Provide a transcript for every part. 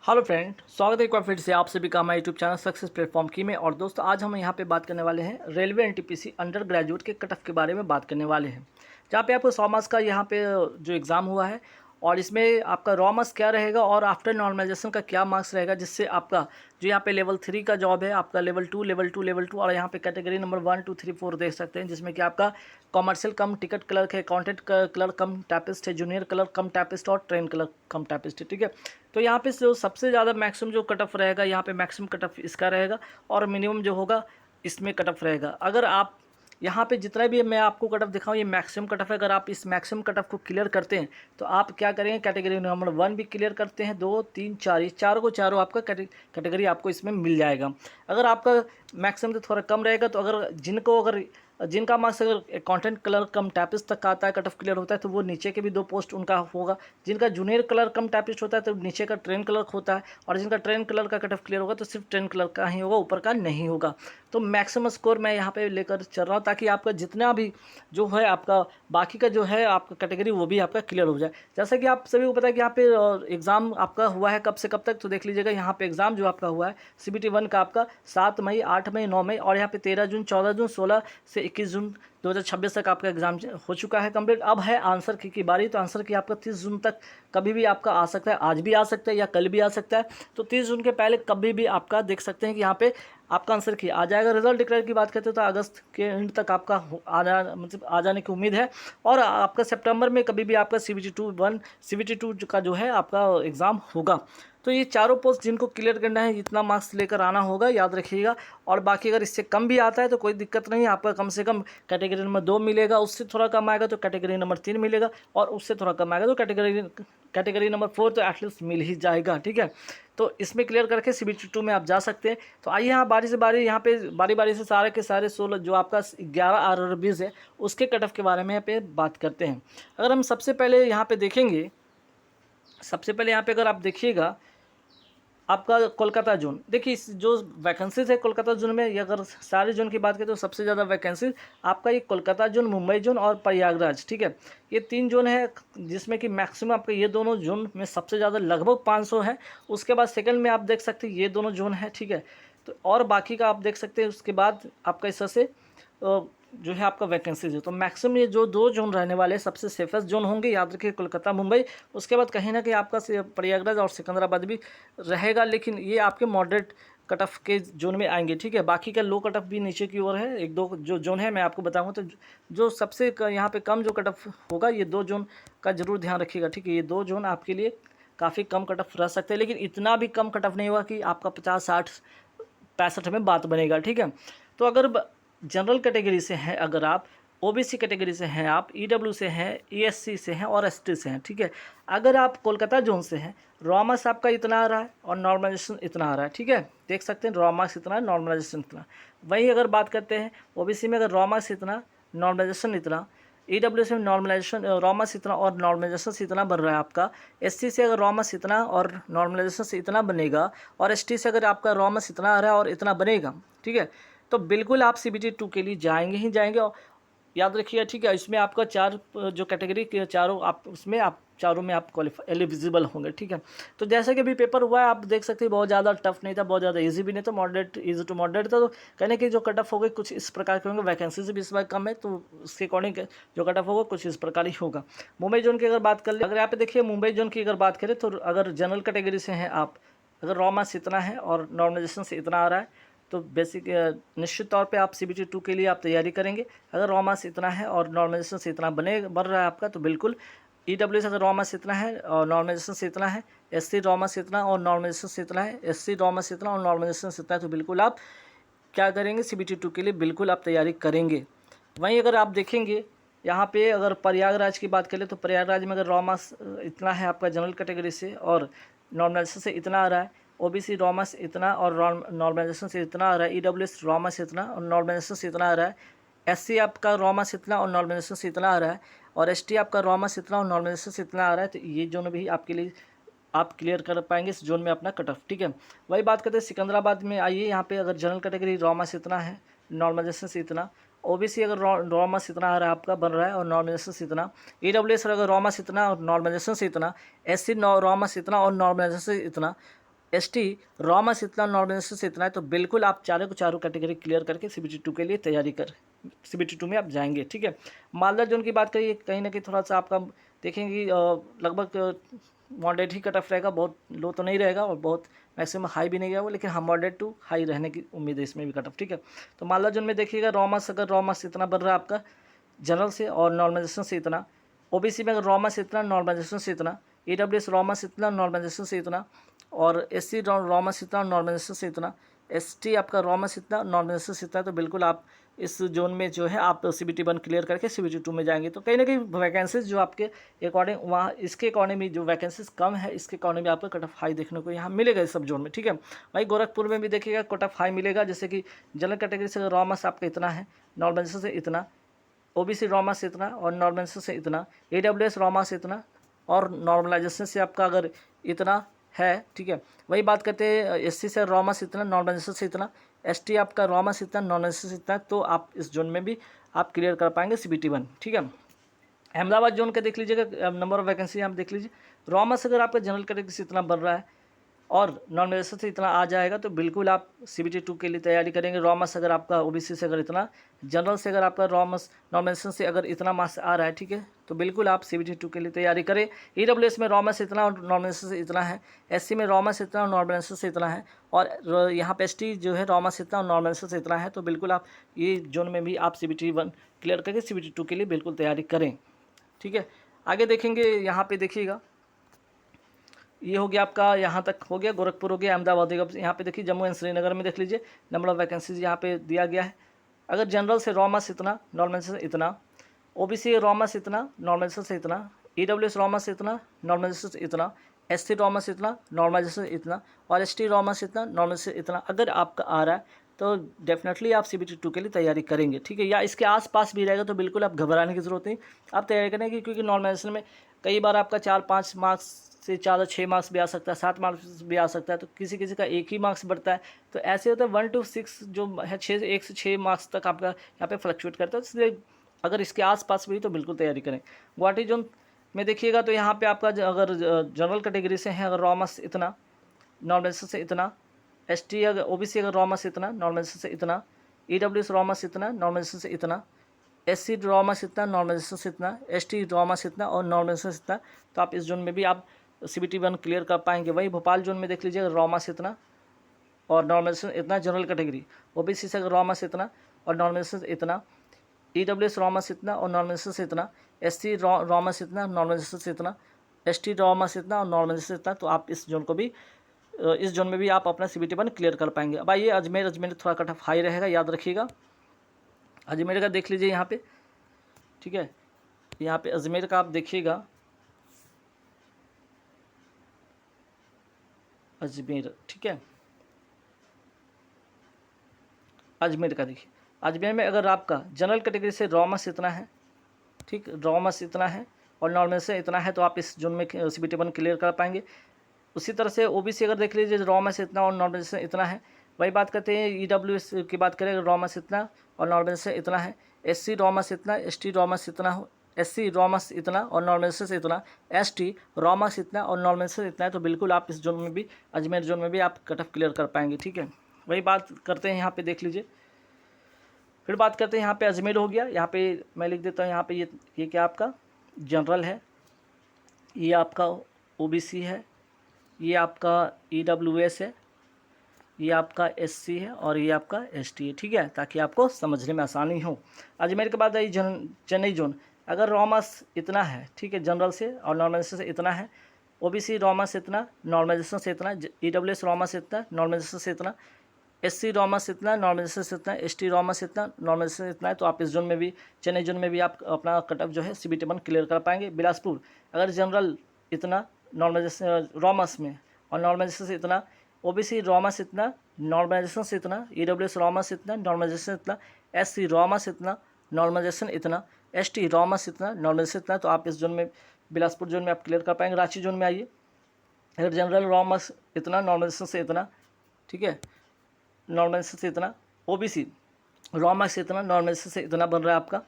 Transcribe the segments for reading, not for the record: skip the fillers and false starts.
Hello friend, स्वागत है एक बार फिर से आप सभी का हमारे यूट्यूब चैनल सक्सेस प्लेटफॉर्म की में। और दोस्तों, आज हम यहाँ पे बात करने वाले हैं रेलवे एनटीपीसी अंडर ग्रेजुएट के कट ऑफ के बारे में बात करने वाले हैं। जहाँ पे आपको 100 मार्क्स का यहाँ पे जो एग्ज़ाम हुआ है, और इसमें आपका रॉ मार्क्स क्या रहेगा और आफ्टर नॉर्मलाइजेशन का क्या मार्क्स रहेगा, जिससे आपका जो यहाँ पे लेवल 3 का जॉब है, आपका लेवल 2 और यहाँ पे कैटेगरी नंबर 1 2 3 4 देख सकते हैं, जिसमें कि आपका कॉमर्शियल कम टिकट क्लर्क है, अकाउंटेंट क्लर्क कम टाइपिस्ट है, जूनियर क्लर्क कम टाइपिस्ट और ट्रेन क्लर्क कम टाइपिस्ट है। ठीक है, तो यहाँ पे जो सबसे ज़्यादा मैक्सिमम जो कट ऑफ रहेगा, यहाँ पे मैक्सिमम कट ऑफ इसका रहेगा और मिनिमम जो होगा इसमें कट ऑफ रहेगा। अगर आप यहाँ पे जितना भी मैं आपको कट ऑफ दिखाऊँ, ये मैक्सिमम कट ऑफ है। अगर आप इस मैक्सिमम कट ऑफ को क्लियर करते हैं तो आप क्या करेंगे, कैटेगरी नंबर 1 भी क्लियर करते हैं, 2 3 4, ये चारों को चारों आपका कैटेगरी आपको इसमें मिल जाएगा। अगर आपका मैक्सिमम तो थोड़ा कम रहेगा, तो अगर जिनका मार्क्स अगर कंटेंट क्लर्क कम टाइपिस्ट तक का आता है, कट ऑफ क्लियर होता है, तो वो नीचे के भी 2 पोस्ट उनका होगा। जिनका जूनियर क्लर्क कम टाइपिस्ट होता है तो नीचे का ट्रेन क्लर्क होता है, और जिनका ट्रेन क्लर्क का कट ऑफ क्लियर होगा तो सिर्फ ट्रेन क्लर्क का ही होगा, ऊपर का नहीं होगा। तो मैक्सिमम स्कोर मैं यहाँ पे लेकर चल रहा हूँ, ताकि आपका जितना भी जो है आपका बाकी का जो है आपका कैटेगरी वो भी आपका क्लियर हो जाए। जैसा कि आप सभी को पता है कि यहाँ पे एग्ज़ाम आपका हुआ है कब से कब तक, तो देख लीजिएगा। यहाँ पे एग्ज़ाम जो आपका हुआ है CBT 1 का आपका 7 मई, 8 मई, 9 मई, और यहाँ पे 13 जून, 14 जून, 16 से 21 जून 2026 तक आपका एग्जाम हो चुका है कंप्लीट। अब है आंसर की बारी। तो आंसर की आपका 30 जून तक कभी भी आपका आ सकता है, आज भी आ सकता है या कल भी आ सकता है। तो 30 जून के पहले कभी भी आपका देख सकते हैं कि यहाँ पे आपका आंसर की आ जाएगा। रिजल्ट डिक्लेयर की बात करते हैं तो अगस्त के एंड तक आपका आ जाने की उम्मीद है। और आपका सितंबर में कभी भी आपका CBT 2 का जो है आपका एग्ज़ाम होगा। तो ये चारों पोस्ट जिनको क्लियर करना है, इतना मार्क्स लेकर आना होगा, याद रखिएगा। और बाकी अगर इससे कम भी आता है तो कोई दिक्कत नहीं, आपका कम से कम कैटेगरी नंबर 2 मिलेगा, उससे थोड़ा कम आएगा तो कैटेगरी नंबर 3 मिलेगा, और उससे थोड़ा कम आएगा तो कैटेगरी नंबर 4 तो एटलीस्ट मिल ही जाएगा। ठीक है, तो इसमें क्लियर करके CBT 2 में आप जा सकते हैं। तो आइए यहाँ बारी से बारी, यहाँ पे बारी बारी से सारे के सारे 16 जो आपका 11 RRBs है उसके कट ऑफ के बारे में यहाँ पे बात करते हैं। अगर हम सबसे पहले यहाँ पे देखेंगे, सबसे पहले यहाँ पे अगर आप देखिएगा आपका कोलकाता जोन, देखिए इस जो वैकेंसीज है कोलकाता जोन में, ये अगर सारे जोन की बात करें तो सबसे ज़्यादा वैकेंसीज आपका ये कोलकाता जोन, मुंबई जोन और प्रयागराज। ठीक है, ये 3 जोन है जिसमें कि मैक्सिमम आपका ये दोनों जोन में सबसे ज़्यादा लगभग 500 है। उसके बाद सेकंड में आप देख सकते हैं ये दोनों जोन है। ठीक है, तो और बाकी का आप देख सकते हैं। उसके बाद आपका इस तरह से जो है आपका वैकेंसीज है। तो मैक्सिमम ये जो 2 जोन रहने वाले सबसे सेफेस्ट जोन होंगे, याद रखिए, कोलकाता मुंबई। उसके बाद कहीं ना कहीं आपका प्रयागराज और सिकंदराबाद भी रहेगा, लेकिन ये आपके मॉडरेट कट ऑफ के जोन में आएंगे। ठीक है, बाकी का लो कट ऑफ भी नीचे की ओर है, 1 2 जो जोन है मैं आपको बताऊंगा। तो जो सबसे यहाँ पे कम जो कट ऑफ होगा, ये 2 जोन का जरूर ध्यान रखिएगा। ठीक है, ये 2 जोन आपके लिए काफ़ी कम कट ऑफ रह सकते हैं, लेकिन इतना भी कम कट ऑफ नहीं होगा कि आपका 50 60 65 में बात बनेगा। ठीक है, तो अगर जनरल कैटेगरी से हैं, अगर आप OBC कैटेगरी से हैं, आप EW से हैं, ESC से हैं और ST से हैं। ठीक है, अगर आप कोलकाता जोन से हैं, रॉ मार्क्स आपका इतना आ रहा है और नॉर्मलाइजेशन इतना आ रहा है। ठीक है, देख सकते हैं रॉ मार्क्स इतना, नॉर्मलाइजेशन इतना। वहीं अगर बात करते हैं OBC में, अगर रॉ मार्क्स इतना, नॉर्मलाइजेशन इतना, EW से नॉर्मलाइजेशन रॉ मार्क्स इतना और नॉर्मलाइजेशन से इतना बन रहा है आपका। SC से अगर रॉ मार्क्स इतना और नॉर्मलाइजेशन से इतना बनेगा, और ST से अगर आपका रॉ मार्क्स इतना आ रहा है और इतना बनेगा, ठीक है, तो बिल्कुल आप CBT 2 के लिए जाएंगे ही जाएंगे। और याद रखिएगा, ठीक है, इसमें आपका 4 जो कैटेगरी के चारों आप उसमें आप चारों में आप एलिजिबल होंगे। ठीक है, तो जैसे कि अभी पेपर हुआ है, आप देख सकते हैं बहुत ज़्यादा टफ नहीं था, बहुत ज़्यादा इजी भी नहीं था, मॉडरेट, इजी टू मॉडरेट था। तो कहने की जो कट ऑफ हो गए कुछ इस प्रकार के होंगे, वैकेंसी से भी इस बार कम है, तो उसके अकॉर्डिंग जो कट ऑफ होगा कुछ इस प्रकार ही होगा। मुंबई जोन की अगर बात कर ले, अगर यहाँ पे देखिए मुंबई जोन की अगर बात करें, तो अगर जनरल कैटेगरी से हैं आप, अगर रॉ मार्क्स इतना है और नॉर्मलाइजेशन से इतना आ रहा है, तो बेसिक निश्चित तौर पे आप CBT 2 के लिए आप तैयारी करेंगे। अगर रॉ मार्क्स इतना है और नॉर्मलाइजेशन से इतना बन रहा है आपका, तो बिल्कुल EW से अगर रॉ मार्क्स इतना है और नॉर्मलाइजेशन से इतना है, SC रॉ मार्क्स इतना और नॉर्मलाइजेशन से इतना है, SC रॉ मार्क्स इतना और नॉर्मलाइजेशन से इतना है, तो बिल्कुल आप क्या करेंगे, CBT 2 के लिए बिल्कुल आप तैयारी करेंगे। वहीं अगर आप देखेंगे यहाँ पे, अगर प्रयागराज की बात करें, तो प्रयागराज में अगर रॉ मार्क्स इतना है आपका जनरल कैटेगरी से और नॉर्मलाइजेशन से इतना आ रहा है, OBC रॉ मार्क्स इतना और नॉर्मलाइजेशन से इतना आ रहा है, EWS रॉ मार्क्स इतना और नॉर्मलाइजेशन से इतना आ रहा है, SC आपका रॉ मार्क्स इतना और नॉर्मलाइजेशन से इतना आ रहा है, और ST आपका रॉ मार्क्स इतना और नॉर्मलाइजेशन से इतना आ रहा है, तो ये जोन भी आपके लिए आप क्लियर कर पाएंगे इस जोन में अपना कट ऑफ। ठीक है, वही बात करते हैं सिकंदराबाद में। आइए, यहाँ पे अगर जनरल कैटेगरी रॉ मार्क्स इतना है, नॉर्मलाइजेशन से इतना, OBC अगर रॉ मार्क्स इतना आ रहा है आपका बन रहा है और नॉर्मलाइजेशन से इतना, EWS अगर रॉ मार्क्स इतना और नॉर्मलाइजेशन से इतना, SC रॉ मार्क्स इतना और नॉर्मलाइजेशन से इतना, ST रॉमस इतना, नॉर्मलाइजेशन से इतना है, तो बिल्कुल आप चारों को चारों कैटेगरी क्लियर करके CBT2 के लिए तैयारी कर CBT2 में आप जाएंगे। ठीक है, मालदा जोन की बात करिए, कहीं ना कहीं थोड़ा सा आपका देखेंगे लगभग मॉडरेट ही कट ऑफ रहेगा, बहुत लो तो नहीं रहेगा और बहुत मैक्सिमम हाई भी नहीं रहेगा वो, लेकिन हाँ मॉडरेट टू हाई रहने की उम्मीद है इसमें भी कट ऑफ। ठीक है, तो मालदा जोन में देखिएगा रॉमस, अगर रॉमस इतना बढ़ रहा है आपका जनरल से और नॉर्मलाइजेशन से इतना, OBC में अगर रॉमस इतना, नॉर्मलाइजेशन से इतना, EWS रॉमस इतना, नॉर्मलाइजेशन से इतना, और SC रॉमस इतना, नॉर्मलाइजेशन से इतना, ST आपका रॉमस इतना, नॉर्मलाइजेशन से इतना, तो बिल्कुल आप इस जोन में जो है आप CBT1 क्लियर करके CBT2 में जाएंगे। तो कहीं ना कहीं वैकेंसीज जो आपके अकॉर्डिंग वहाँ इसके अकॉर्डिंग में जो वैकेंसीज कम है, इसके अकॉर्डिंग में आपको कट ऑफ हाई देखने को यहाँ मिलेगा इस सब जोन में। ठीक है, वही गोरखपुर में भी देखिएगा कट ऑफ हाई मिलेगा, जैसे कि जनरल कैटेगरी से रॉमस आपका इतना है, नॉर्मलाइजेशन से इतना, OBC रॉमस से इतना और नॉर्मलाइजेशन से इतना, AWS रॉमस से इतना और नॉर्मलाइजेशन से आपका अगर इतना है। ठीक है, वही बात करते हैं SC से रॉमस इतना, नॉर्मलाइजेशन से इतना, ST आपका रॉमस इतना, नॉर्मलाइजेशन से इतना, तो आप इस जोन में भी आप क्लियर कर पाएंगे CBT1। ठीक है, अहमदाबाद जोन का देख लीजिएगा, नंबर ऑफ वैकेंसी आप देख लीजिए, रॉमस अगर आपका जनरल कैटेगरी से इतना बन रहा है और नॉर्मलाइजेशन से इतना आ जाएगा, तो बिल्कुल आप CBT2 के लिए तैयारी करेंगे। रॉमस अगर आपका OBC से अगर इतना, जनरल से अगर आपका रॉमस नॉर्मलाइजेशन से अगर इतना मार्क्स आ रहा है, ठीक है, तो बिल्कुल आप CBT2 के लिए तैयारी करें। EWS में रॉमस इतना और नॉर्मलाइजेशन से इतना है, SC में रॉमस इतना और नॉर्मलाइजेशन से इतना है, और यहाँ पे ST जो है रॉमस इतना और नॉर्मलाइजेशन से इतना है, तो बिल्कुल आप ये जोन में भी आप CBT1 क्लियर करके CBT2 के लिए बिल्कुल तैयारी करें। ठीक है, आगे देखेंगे, यहाँ पे देखिएगा, ये हो गया आपका, यहाँ तक हो गया, गोरखपुर हो गया, अहमदाबाद हो गया। यहाँ पे देखिए जम्मू एंड श्रीनगर में देख लीजिए नंबर ऑफ वैकेंसीज यहाँ पे दिया गया है। अगर जनरल से रॉमस इतना, नॉर्मलाइजेशन से इतना, OBC रॉमस इतना, नॉर्मलाइजेशन से इतना, EWS रॉमस इतना, नॉर्मलाइजेशन से इतना, SC रॉमस इतना, नॉर्मलाइजेशन से इतना, और ST रॉमस इतना, नॉर्मलाइजेशन से इतना अगर आपका आ रहा है, तो डेफिनेटली आप CBT2 के लिए तैयारी करेंगे। ठीक है, या इसके आसपास भी रहेगा तो बिल्कुल आप घबराने की ज़रूरत नहीं, आप तैयारी करेंगे, क्योंकि नॉर्मलाइजेशन में कई बार आपका 4-5 मार्क्स से ज़्यादा 6 मार्क्स भी आ सकता है, 7 मार्क्स भी आ सकता है, तो किसी किसी का एक ही मार्क्स बढ़ता है, तो ऐसे होता है 1 to 6 जो है 1 से 6 मार्क्स तक आपका यहाँ पे फ्लक्चुएट करता है। इसलिए अगर इसके आसपास भी तो बिल्कुल तैयारी करें। गुवाहाटी जोन में देखिएगा तो यहाँ पे आपका अगर जनरल कैटेगरी से है, अगर रॉमस इतना, नॉर्मलाइजेशन से इतना, ST अगर OBC अगर रॉमस इतना, नॉर्मलाइजेशन से इतना, EWS रॉमस इतना, नॉर्मलाइजेशन से इतना, SC रॉमस इतना, नॉर्मलाइजेशन से इतना, ST रॉमस इतना और नॉर्मलाइजेशन से इतना, तो आप इस जोन में भी आप CBT1 क्लियर कर पाएंगे। वही भोपाल जोन में देख लीजिएगा, रॉमस इतना और नॉर्मलाइजेशन इतना जनरल कैटेगरी, OBC से अगर रॉमस इतना और नॉर्मलाइजेशन से इतना, EWS रॉमस इतना और नॉर्मलाइजेशन से इतना, SC रॉमस इतना, नॉर्मलाइजेशन से इतना, ST रॉमस इतना और नॉर्मलाइजेशन से इतना, तो आप इस जोन को भी इस जोन में भी आप अपना CBT1 क्लियर कर पाएंगे। अब आइए अजमेर थोड़ा कट ऑफ हाई रहेगा, याद रखिएगा। अजमेर का देख लीजिए यहाँ पे, ठीक है, यहाँ पे अजमेर का आप देखिएगा, अजमेर, ठीक है, अजमेर का देखिए, अजमेर में अगर आपका जनरल कैटेगरी से रॉमस इतना है, ठीक, रॉमस इतना है और नॉर्मल से इतना है, तो आप इस जोन में CBT1 क्लियर कर पाएंगे। उसी तरह से OBC अगर देख लीजिए, रॉमस इतना और नॉर्मल से इतना है। वही बात करते हैं EWS की बात करें, रॉमस इतना और नॉर्मल से इतना है, SC रॉमस इतना, ST रॉमस इतना हो, SC रॉमस इतना और नॉर्मल से इतना, ST रॉमस इतना और नॉर्मल से इतना है, तो बिल्कुल आप इस जोन में भी, अजमेर जोन में भी आप कट ऑफ क्लियर कर पाएंगे। ठीक है, वही बात करते हैं यहाँ पे, देख लीजिए, फिर बात करते हैं यहाँ पे अजमेर हो गया। यहाँ पे मैं लिख देता हूँ, यहाँ पे ये क्या आपका जनरल है, ये आपका OBC है, ये आपका EWS है, ये आपका SC है और ये आपका ST है। ठीक है, ताकि आपको समझने में आसानी हो। अजमेर के बाद आई चेन्नई जोन, अगर रॉमस इतना है, ठीक है, जनरल से और नॉर्मलाइजेशन से इतना है, OBC रॉमस इतना, नॉर्मलाइजेशन से इतना, EWS रॉमस इतना, नॉर्मलाइजेशन से इतना, SC रॉमस इतना, नॉर्मलाइजेशन से इतना, ST रॉमस इतना, नॉर्मलाइजेशन इतना है, तो आप इस जोन में भी, चेन्नई जोन में भी आप अपना कट ऑफ जो है CBT1 क्लियर कर पाएंगे। बिलासपुर अगर जनरल इतना, नॉर्मलाइजेशन रॉमस में और नॉर्मलाइजेशन से इतना, OBC रॉमस इतना, नॉर्मलाइजेशन से इतना, EWS रॉमस इतना, नॉर्मलाइजेशन इतना, SC रॉमस इतना, नॉर्मलाइजेशन इतना, ST रॉमस इतना, नॉर्मलाइजेशन इतना, तो आप इस जोन में, बिलासपुर जोन में आप क्लियर कर पाएंगे। रांची जोन में आइए, अगर जनरल रॉमस इतना, नॉर्मलाइजेशन से इतना, ठीक है, नॉर्मलाइजेशन से इतना, OBC रॉमस इतना, नॉर्मलाइजेशन से इतना बन रहा है आपका।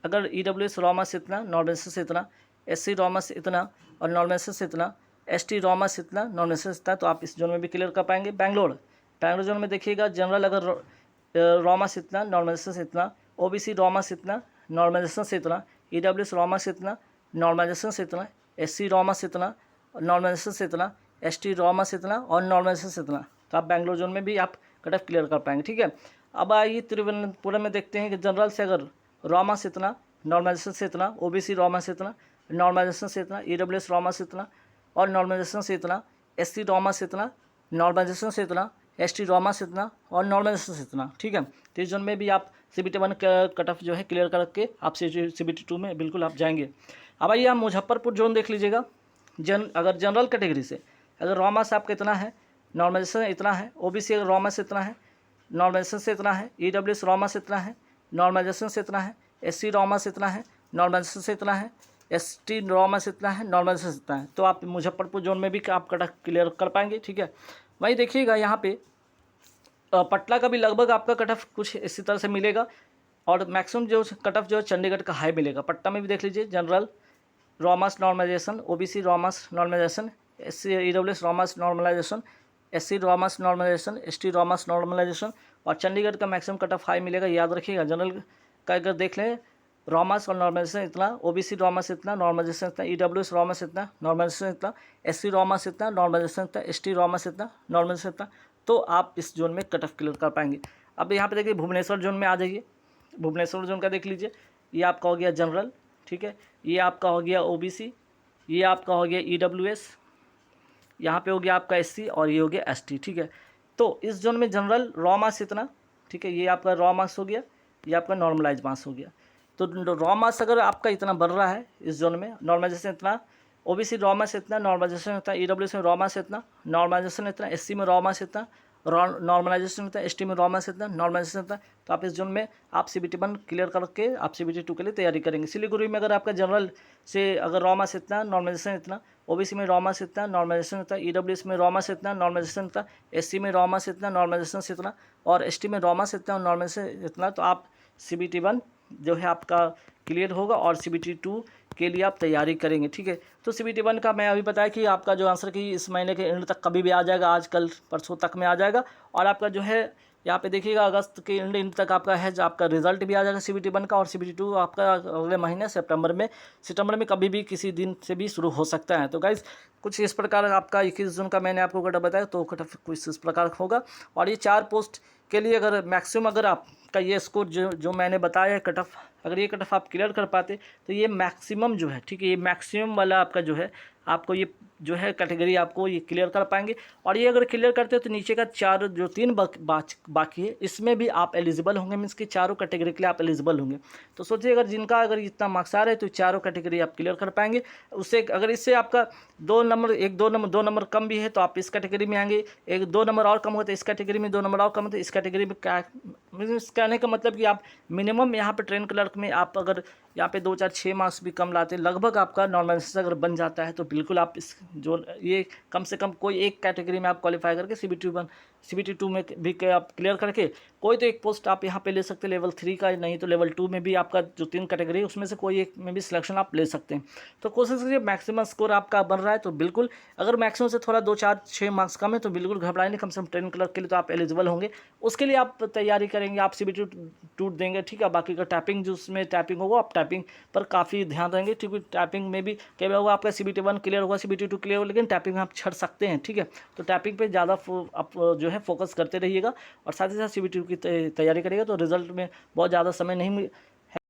अगर EWS रॉमस इतना, नॉर्मलाइजेशन से इतना, SC रॉमस इतना और नॉर्मलाइजेशन से इतना, ST रॉमर्स इतना, नॉर्मलाइजेशन इतना, तो आप इस जोन में भी क्लियर कर पाएंगे। बैंगलोर जोन में देखिएगा जनरल अगर रॉमर्स इतना, नॉर्मलाइजेशन इतना, OBC रॉमर्स इतना, नॉर्मलाइजेशन से इतना, EWS रॉमर्स इतना, नॉर्मलाइजेशन से इतना, SC रॉमर्स इतना, नॉर्मलाइजेशन से इतना, ST रॉमर्स इतना और नॉर्मलाइजेशन से इतना, तो आप बैंगलोर जोन में भी आप कट ऑफ क्लियर कर पाएंगे। ठीक है, अब आइए तिरुवनंतपुरम में देखते हैं कि जनरल से अगर रॉमर्स इतना, नॉर्मलाइजेशन से इतना, OBC रॉमर्स इतना, नॉर्मलाइजेशन से इतना, EWS रॉमर्स इतना और नॉर्मलाइजेशन से इतना, SC रॉमर्स इतना, नॉर्मलाइजेशन से इतना, ST रॉमर्स इतना और नॉर्मलाइजेशन से इतना। ठीक है, तो इस जोन में भी आप CBT 1 कट ऑफ जो है क्लियर करके आप CBT 2 में बिल्कुल आप जाएंगे। अब आइए आप मुजफ्फरपुर जोन देख लीजिएगा। अगर जनरल कैटेगरी से अगर रॉमर्स आपका इतना है, नॉर्मलाइजेशन इतना है, OBC अगर रॉमर्स इतना है, नॉर्मलाइजेशन से इतना है, EWS रॉमर्स इतना है, नॉर्मलाइजेशन से इतना है, SC रॉमर्स इतना है, नॉर्मलाइजेशन से इतना है, ST रॉमर्स इतना है, नॉर्मलाइजेशन से इतना है, तो आप मुजफ्फरपुर जोन में भी आप कट ऑफ क्लियर कर पाएंगे। ठीक है, वहीं देखिएगा यहाँ पे पटना का भी लगभग आपका कट ऑफ कुछ इसी तरह से मिलेगा और मैक्सिमम जो कट ऑफ जो है चंडीगढ़ का हाई मिलेगा। पटना में भी देख लीजिए general raw marks normalisation, OBC raw marks normalisation, SC EWS raw marks normalisation, SC raw marks normalisation, ST raw marks normalisation और चंडीगढ़ का मैक्सिमम कट ऑफ हाई मिलेगा। याद रखिएगा जनरल का अगर देख लें रॉमर्स और नॉर्मलाइजेशन इतना, OBC रॉमर्स इतना, नॉर्मलाइजेशन इतना, EWS रॉमर्स इतना, नॉर्मलाइजेशन इतना, SC रॉमर्स इतना, नॉर्मलाइजेशन इतना, ST रॉमर्स इतना, नॉर्मलाइजेशन इतना, तो आप इस जोन में कट ऑफ क्लियर कर पाएंगे। अब यहाँ पे देखिए भुवनेश्वर जोन में आ जाइए। भुवनेश्वर जोन का देख लीजिए, ये आपका हो गया जनरल। ठीक है, ये आपका हो गया OBC, ये आपका हो गया EWS, यहाँ पे हो गया आपका SC और ये हो गया ST। ठीक है, तो इस जोन में जनरल रॉ मास इतना, ठीक है, ये आपका रॉ मास हो गया, ये आपका नॉर्मलाइज मास हो गया। तो रॉ मास अगर आपका इतना बढ़ रहा है इस जोन में, नॉर्मलाइजेशन इतना, OBC रॉ मास इतना, नॉर्मलाइजेशन इतना, EWS में रॉ मास इतना, नॉर्मलाइजेशन इतना, SC में रॉ मास इतना, नॉर्मलाइजेशन इतना, ST में रॉ मास इतना, नॉर्मलाइजेशन इतना, तो आप इस जोन में आप CBT 1 क्लियर करके आप CBT 2 के लिए तैयारी करेंगे। सिलीगुड़ी में अगर आपका जनरल से अगर रॉ मास इतना, नॉर्मलाइजेशन इतना, OBC में रॉ मास इतना, नॉर्मलाइजेशन इतना, EWS में रॉ मास इतना, नॉर्मलाइजेशन इतना, SC में रॉ मास इतना, नॉर्मलाइजेशन इतना और ST में रॉ मास इतना और नॉर्मलाइजेशन इतना, तो आप CBT 1 जो है आपका क्लियर होगा और CBT 2 के लिए आप तैयारी करेंगे। ठीक है, तो CBT 1 का मैं अभी बताया कि आपका जो आंसर कि इस महीने के एंड तक कभी भी आ जाएगा, आज कल परसों तक में आ जाएगा और आपका जो है यहाँ पे देखिएगा अगस्त के एंड तक आपका है जो आपका रिजल्ट भी आ जाएगा CBT 1 का और CBT 2 आपका अगले महीने सितंबर में कभी भी किसी दिन से भी शुरू हो सकता है। तो गाइज़ कुछ इस प्रकार आपका 21 जून का मैंने आपको कट ऑफ बताया, तो कट ऑफ कुछ इस प्रकार होगा और ये 4 पोस्ट के लिए अगर मैक्सिमम अगर आपका ये स्कोर जो मैंने बताया है कट ऑफ, अगर ये कट ऑफ आप क्लियर कर पाते तो ये मैक्सिमम जो है, ठीक है, ये मैक्सिमम वाला आपका जो है आपको ये जो है कैटेगरी आपको ये क्लियर कर पाएंगे और ये अगर क्लियर करते हैं तो नीचे का 4 जो 3 बाकी है इसमें भी आप एलिजिबल होंगे, मीन्स कि चारों कैटेगरी के लिए आप एलिजिबल होंगे। तो सोचिए अगर जिनका अगर इतना मार्क्स आ रहा है तो चारों कैटेगरी आप क्लियर कर पाएंगे। उससे अगर इससे आपका 2 नंबर कम भी है तो आप इस कैटेगरी में आएंगे, 2 नंबर और कम होता है इस कैटेगरी में, 2 नंबर और कम होता है इस कैटेगरी में। क्या कहने का मतलब कि आप मिनिमम यहाँ पे ट्रेन क्लर्क में आप अगर यहाँ पे 2 4 6 मार्क्स भी कम लाते, लगभग आपका नॉर्मलाइजेशन अगर बन जाता है तो बिल्कुल आप इस जो ये कम से कम कोई एक कैटेगरी में आप क्वालिफाई करके CBT 2 में भी आप क्लियर करके कोई तो एक पोस्ट आप यहाँ पे ले सकते हैं लेवल 3 का, नहीं तो लेवल 2 में भी आपका जो 3 कैटेगरी है उसमें से कोई एक में भी सिलेक्शन आप ले सकते हैं। तो कोशिश करिए मैक्सिमम स्कोर आपका बन रहा है तो बिल्कुल, अगर मैक्सिमम से थोड़ा 2 4 6 मार्क्स कम है तो बिल्कुल घबराएं नहीं, कम से कम ट्रेन क्लर्क के लिए तो आप एलिजिबल होंगे। उसके लिए आप तैयारी करेंगे, आप CBT 2 देंगे, ठीक है। बाकी का टाइपिंग जो उसमें टाइपिंग होगा आप टाइपिंग पर काफ़ी ध्यान देंगे, ठीक है। टाइपिंग में भी कई बार होगा आपका CBT 1 क्लियर होगा, CBT 2 क्लियर होगा, लेकिन टाइपिंग में आप छड़ सकते हैं, ठीक है। तो टाइपिंग पे ज़्यादा आप जो है फोकस करते रहिएगा और साथ ही साथ CBT 2 की तैयारी करिएगा तो रिजल्ट में बहुत ज़्यादा समय नहीं